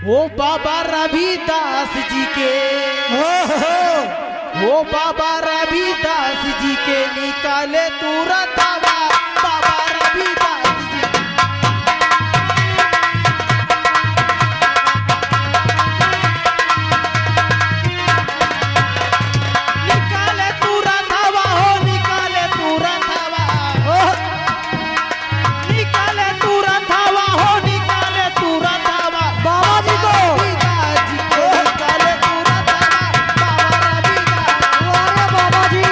हो बाबा रविदास जी के हो बाबा रविदास जी के निकाले तुरंत हवा बाबा रविदास जी निकाले तुरंत हवा हो निकाले तुरंत हवा निकाले तुरंत हवा हो निकाले तुरंत हवा बाबा जी को रविदास जी के निकाले तुरंत हवा बाबा रविदास अरे बाबा जी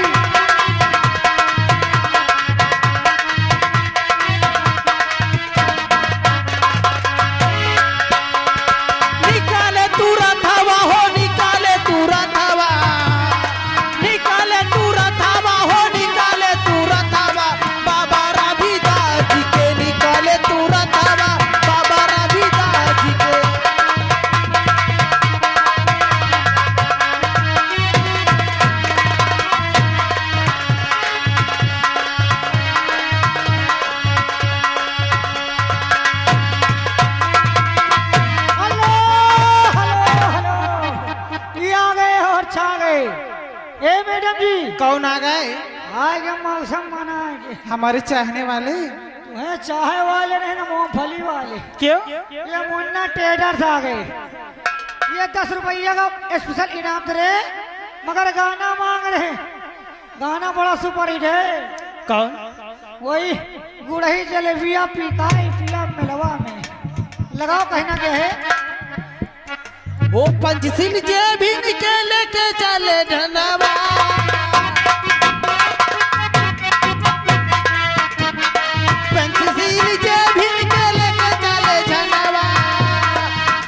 निकाले तुरंत हवा हो निकाले तुरंत हवा निकाले तुरंत हवा हो निकाले तुरंत हवा बाबा रविदास जी के निकाले तुरंत हवा बाबा रविदास जी के हेलो हेलो हेलो ये आ गए और छा गए। ए मैडम जी कौन आ गए? आज ये मौसम मना है हमारे चाहने वाले। तुम्हें चाहे वाले नहीं ना मूंगफली वाले। क्यों? ये मुन्ना ट्रेडर्स आ गए। ये 10 रुपये का स्पेशल इनाम दे रहे मगर गाना मांग रहे। गाना बड़ा सुपर हिट है। कौन? वही गुड़ही जलेबिया पिकाई पिया मिलवा में लगाओ कहना क्या है। वो पंचशील जे भी निकले के चले धनवा पंचशील जे भी निकले के चले धनवा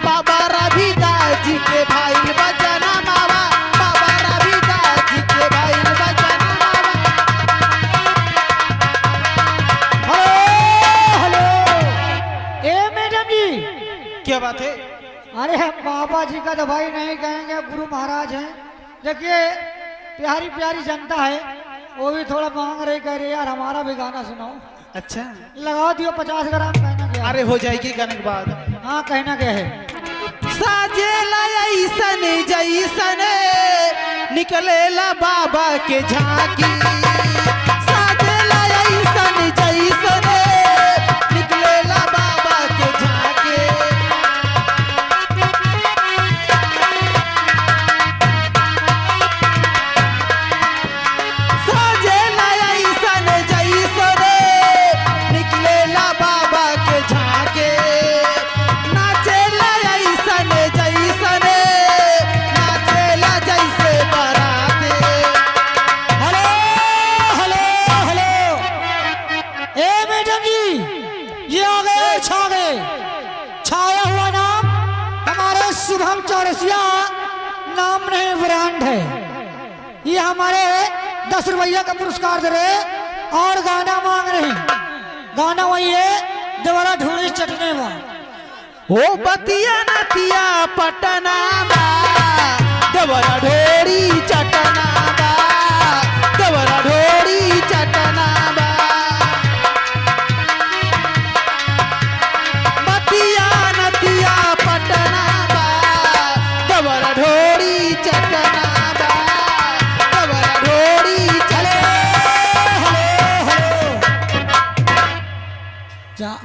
बाबा रविदास जी के भाई बजना मावा बाबा रविदास जी के भाई बजना मावा। हेलो हेलो ए मैडम जी क्या बात है? अरे हम बाबा जी का तो भाई नहीं कहेंगे गुरु महाराज हैं। देखिए प्यारी प्यारी जनता है वो भी थोड़ा मांग रही कह रही यार हमारा भी गाना सुनाओ। अच्छा लगा दियो 50 ग्राम कहना क्या है? अरे हो जाएगी गाने के बाद। हाँ कहना क्या है। साजेला ऐसन जैसन निकलेला बाबा के झांकी साजेला ऐसन जैसन निकलेला बाबा के झांकी साजेला ऐसन जैसन निकलेला बाबा के झांकी नाचेला ऐसन जैसन नाचेला जैसे बराते। हेलो हेलो हेलो ए मैडम जी ये आ गए छा गए। छाया हुआ नाम हमारे शुभम चौरसिया नाम नहीं ब्रांड है। ये हमारे 10 रुपया का पुरस्कार दे रहे और गाना मांग रहे। गाना वही है दोबारा ढूंढी चटने में। ओ बतिया नतिया पटना बा देवरा ढोरी चटना बा देवरा ढोरी चटना बा बतिया नतिया पटना बा देवरा ढोरी चटना बा देवरा ढोरी चले।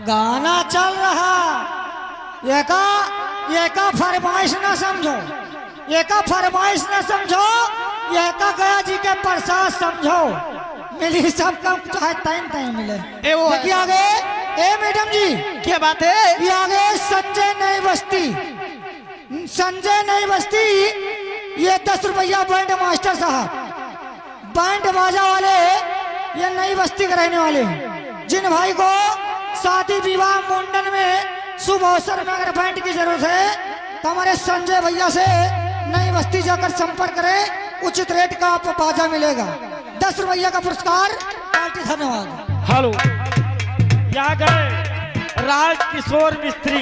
गाना चल रहा ये का फरमाइश न समझो ये का फरमाइश न समझो ये का गया जी के प्रसाद समझो। मिली सब कम चाहे टाइम टाइम मिले। ए वो देखिए आगे ए मैडम जी क्या बात है? ये आगे संजय नई बस्ती। संजय नई बस्ती ये 10 रुपया बैंड मास्टर साहब बैंड बाजा वाले ये नई बस्ती के रहने वाले हैं। जिन भाई को शादी विवाह मुंडन में शुभ अवसर में अगर बैंड की जरूरत है तो हमारे संजय भैया से नई बस्ती जाकर संपर्क करें। उचित रेट का आपको बाजा मिलेगा। 10 रुपया का पुरस्कार पार्टी। धन्यवाद। हेलो यहाँ गए राज किशोर मिस्त्री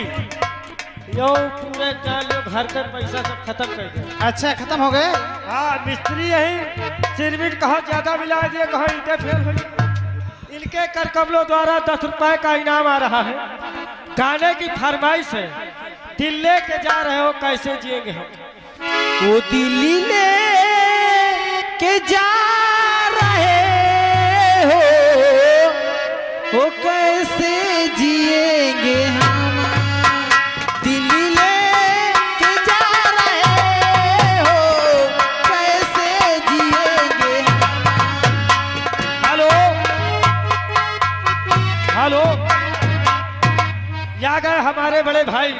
यो पूरे चाल घर का पैसा सब खत्म कर दिया। अच्छा खत्म हो गए? हाँ मिस्त्री यही सिरमिट कहाँ ज्यादा मिला दिए कहाँ ईंटें फेल हुई। इनके कर कमलों द्वारा 10 रुपए का इनाम आ रहा है। गाने की फरमाइश है दिल लेके जा रहे हो, कैसे जिएंगे हम? वो दिल्ली ले के जा रहे हो कैसे जिएंगे हम? दिल्ली ले के जा रहे हो कैसे जिएंगे हम? हेलो हेलो, यहाँ गए हमारे बड़े भाई,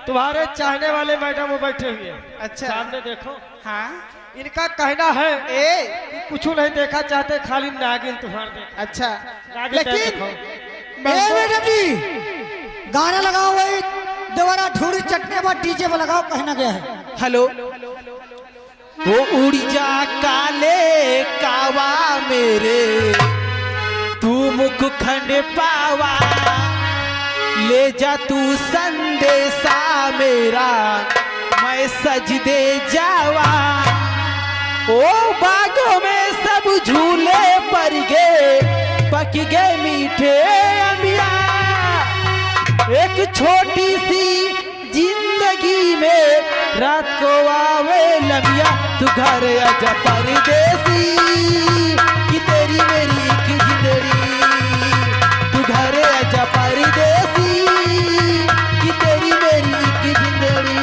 तुम्हारे चाहने वाले मैडम वो बैठे हुए हैं। अच्छा। सामने देखो। हाँ इनका कहना है कि कुछ नहीं देखा चाहते, खाली नागिन तुम्हारे देख। अच्छा, नागिन लेकिन मैडम जी गाना लगाओ, वही दोबारा ठूरी चटने पर डीजे पर लगाओ, कहना गया है। हेलो, वो उड़ जा काले कावा मेरे, तू मुख खंड पावा, ले जा तू संदेशा मेरा, मैं सज दे जावा। ओ बागों में सब झूले पर गए, पक गए मीठे अमिया, एक छोटी सी जिंदगी में रात को आवे लमिया, तू घर आजा परदेसी, कि तेरी मेरी की जिंदड़ी, तू घर आजा परदेसी, कि तेरी मेरी की जिंदड़ी।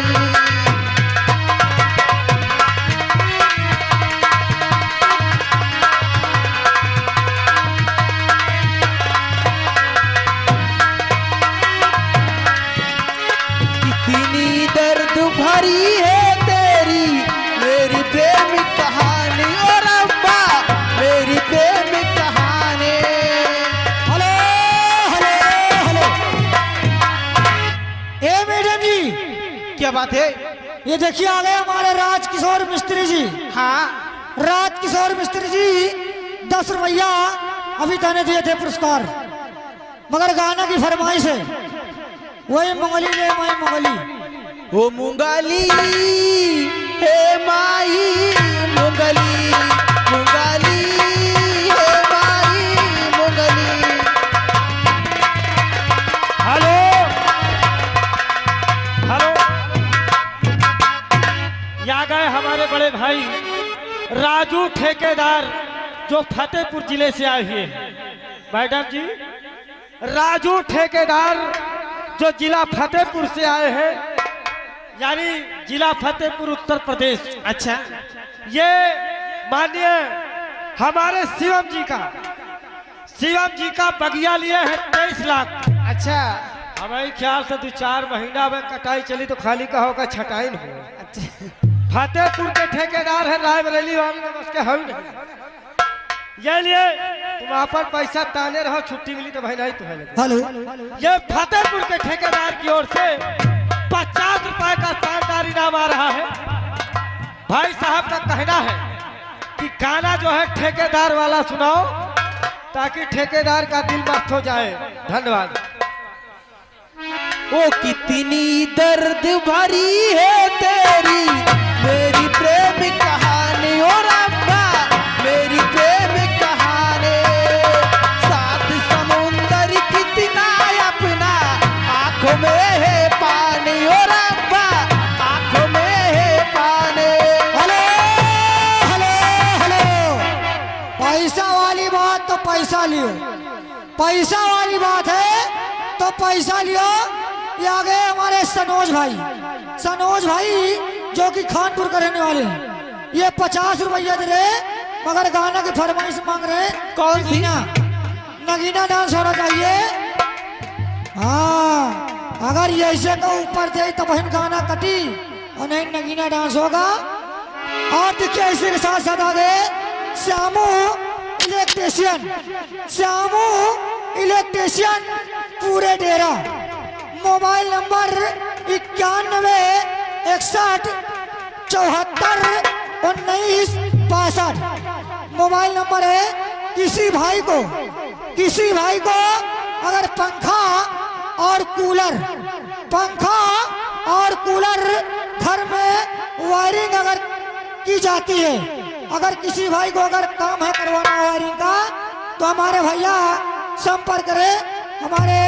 कितनी दर्द भरी है तेरी मेरी प्रेम कहानी, और अब्बा मेरी प्रेम कहानी। हेलो हेलो हेलो, ए मैडम जी, क्या बात है? ये देखिए आ गए हमारे राजकिशोर मिस्त्री जी। हाँ, राजकिशोर मिस्त्री जी 10 रुपया अभी तने दिए थे पुरस्कार, मगर गाना की फरमाइश है, वही मंगली ले माई मंगली। ओ मुंगाली हे माई मुंगली, मुंगाली हे माई मुंगली। हेलो हेलो, यहाँ गए हमारे बड़े भाई राजू ठेकेदार, जो फतेहपुर जिले से आए हुए हैं। मैडम जी, राजू ठेकेदार जो जिला फतेहपुर से आए हैं, यानी जिला फतेहपुर उत्तर प्रदेश। अच्छा, ये माननीय हमारे शिवम जी का बगिया लिए हैं 23 लाख। अच्छा, हमारे ख्याल से 2-4 महीना में कटाई चली तो खाली का होगा, छटाई न हो। अच्छा, फतेहपुर के ठेकेदार है, रायबरेली वाले नमस्ते हम नहीं। ये लिए तुम अपन पैसा ताने रहो, छुट्टी मिली तो भाई नहीं तो है। हेलो, ये फतेहपुर के ठेकेदार की ओर से 50 रुपए का शानदार इनाम आ रहा है। भाई साहब का कहना है कि गाना जो है ठेकेदार वाला सुनाओ, ताकि ठेकेदार का दिल मस्त हो जाए। धन्यवाद। ओ कितनी दर्द भरी है तेरी मेरी प्रेम कहानी, और अब्बा मेरी प्रेम कहानी, सात समुंदर कितना अपना आंखों में है पानी, और अब्बा आंखों में है पानी। हेलो हेलो हेलो, पैसा वाली बात तो पैसा लियो, पैसा वाली बात है तो पैसा लियो। ये आ गए हमारे सनोज भाई जो कि खानपुर के रहने वाले हैं। ये 50 रुपया दे रहे, मगर गाना की फरमाइश मांग रहे। कौन सी? नगीना डांस होना चाहिए। हाँ, अगर ये ऐसे का ऊपर दे तो बहन गाना कटी, और नहीं नगीना डांस होगा। और देखिए ऐसे के साथ साथ आ गए श्यामू इलेक्ट्रिशियन पूरे डेरा। मोबाइल नंबर 91 61 74 19 62 मोबाइल नंबर है। किसी भाई को अगर पंखा और कूलर घर में वायरिंग अगर की जाती है, अगर किसी भाई को अगर काम है करवाना वायरिंग का, तो हमारे भैया संपर्क करें हमारे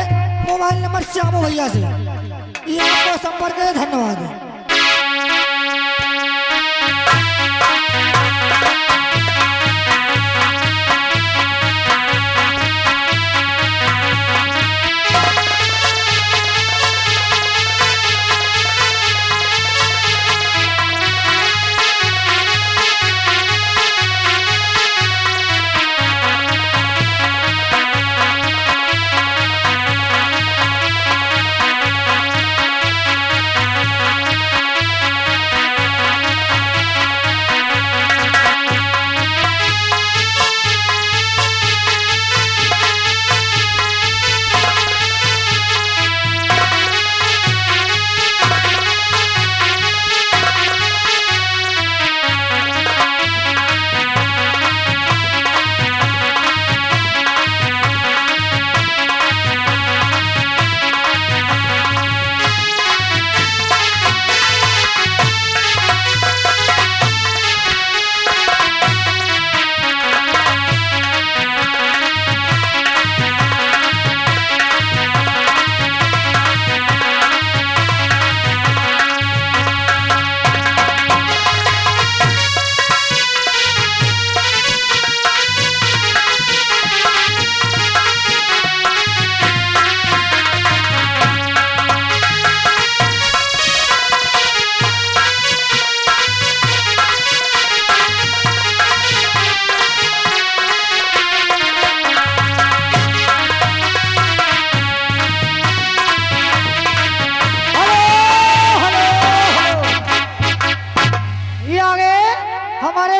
मोबाइल नंबर श्यामू भैया से। ये आपको तो संपर्क करें। धन्यवाद।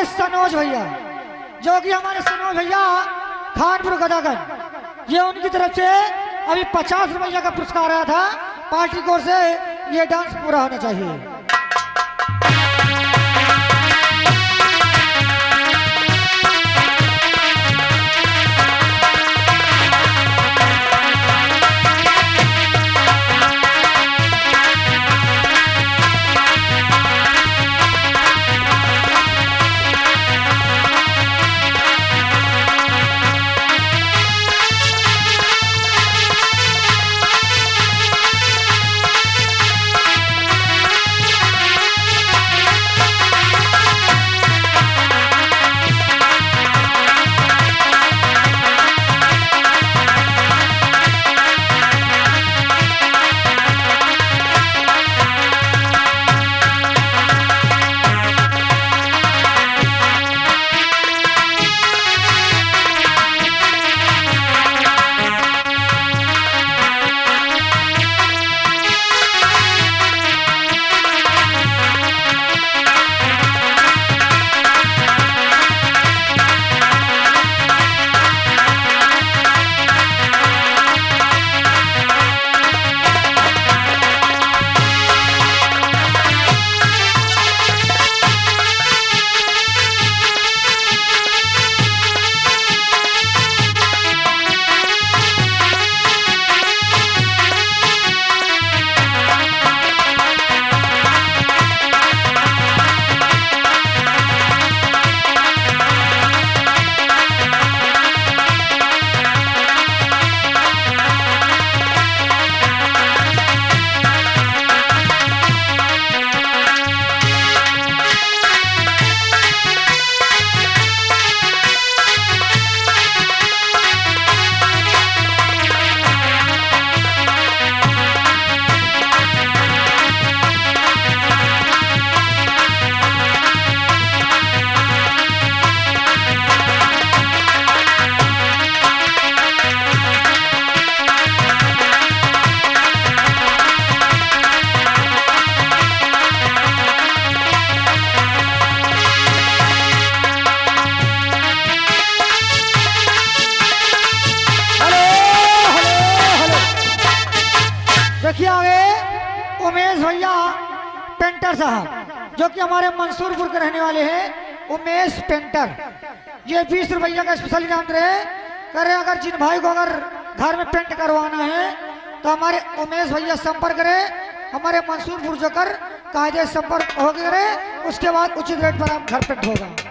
सनोज भैया, जो कि हमारे सनोज भैया खानपुर गदागंज, ये उनकी तरफ से अभी 50 रुपया का पुरस्कार आया था पार्टी की ओर से। ये डांस पूरा होना चाहिए। देखिए आगे उमेश भैया पेंटर साहब, जो कि हमारे मंसूरपुर के रहने वाले हैं। उमेश पेंटर, ये 20 रुपया का स्पेशल इनाम रहे करे। अगर जिन भाई को अगर घर में पेंट करवाना है तो हमारे उमेश भैया संपर्क करें। हमारे मंसूरपुर जोकर कायदे संपर्क हो गए, उसके बाद उचित रेट पर आप घर पेंट होगा।